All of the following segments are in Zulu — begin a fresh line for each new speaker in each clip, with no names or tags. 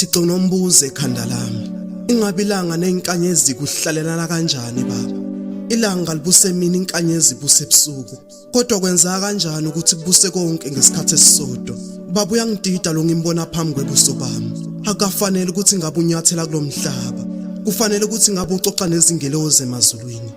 Thixo nombuze ekhanda lami, ingabe ilanga nezinkanyezi kuhlalelana kanjani baba? Ilanga libuse mina, inkanyezi ibuse ebusuku. Kodwa kwenza kanjani ukuthi kubuse konke ngesikhathi esisodwa? Baba uyangidida lo ngimbona phambi kwebuso bami. Akafanele ukuthi ngabe unyathela kulomhlaba. Kufanele ukuthi ngabe uxoxa nezingelozi emazulwini.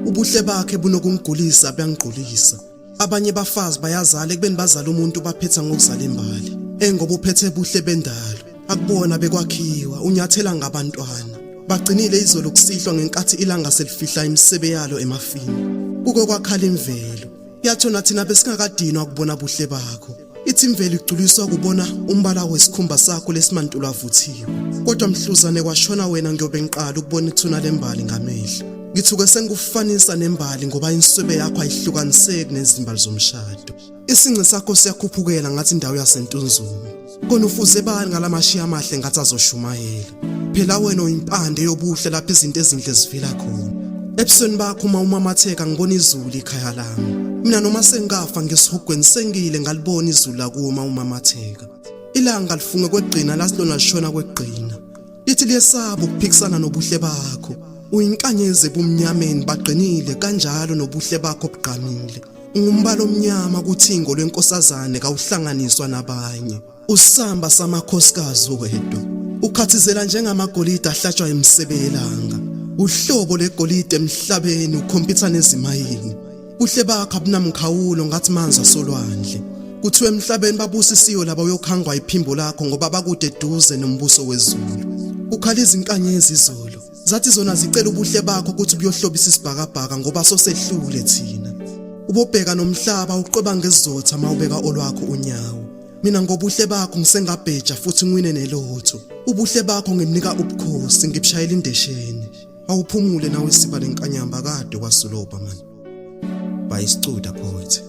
Ubuhle bakhe bunokungigulisa buyangigqulisa. Abanye bafazi bayazala ekubeni bazala umuntu baphetha ngokuzala imbali. Ngoba uphethe buhle bendalo, akubona bekwakhiwa, unyathela ngabantwana. Bagcinile izolo kusihlwa ngenkathi ilanga selifihla imisebe yalo emafini. Kuko kwakhala imvelo. Yathona thina besingakadinwa ukubona buhle bakho. Ithi imvelo igculiswa kubona umbala wesikhumba sakho lesimantula avuthiwe. Kodwa mhluzane kwashona wena ngiyobe ngiqala ukubona ithuna lembali ngamehlo. Ngithuke sengikufanisa nembali ngoba inswebe yakho ayihlukaniseki nezimbali zomshado. Isince sakho siyakhuphukela ngathi indawo yasentunzuma. Kona ufuze bani ngalamashiya amahle ngathi azoshumayela. Phela wena uyimpande yobuhle lapha izinto ezinhle zivela khona. Ebusweni bakho uma umamatheka ngibona izulu ikhaya lami. Mina noma sengafa ngesihogweni sengile ngalibona izulu lakuma umamatheka. Ilanga lifunge kwegqina lasilona lishona kwegqina. Lithi liyesaba ukuphikisana nobuhle bakho. Uyinkanyezi ebumnyameni baqinile kanjalo nobuhle bakho obugqamile. Ungumbala omnyama kuthingo lwenkosazane kawuhlanganiswa nabanye. Usamba samakhosikazi wedwa. Ukhathizela njengamagolide ahlatshwa emisebe yelanga. Uhlobo legolide emhlabeni ukhompyutha nezimayini. Buhle bakho abunamkhawulo ngathi manzi asolwandle. Kuthiwe emhlabeni babusisiwe laba uyokhangwa iphimbo lakho ngoba bakude eduze nombuso wezulu. Ukhala izinkanyezi izolo. Zathi zona zicela ubuhle bakho ukuthi buyohlobisa isibhakabhaka ngoba sosehlule thina. Ubobheka nomhlaba uqoba ngezizotha mawubeka olwakho unyawo. Mina ngobuhle bakho ngisengabheja futhi ngiwine nelotho. Ubuhle bakho ngimnika ubukhosi ngibshayela indesheni. Awuphumule nawe siba lenkanyamba kade kwasuloba man. By Iscuda poet.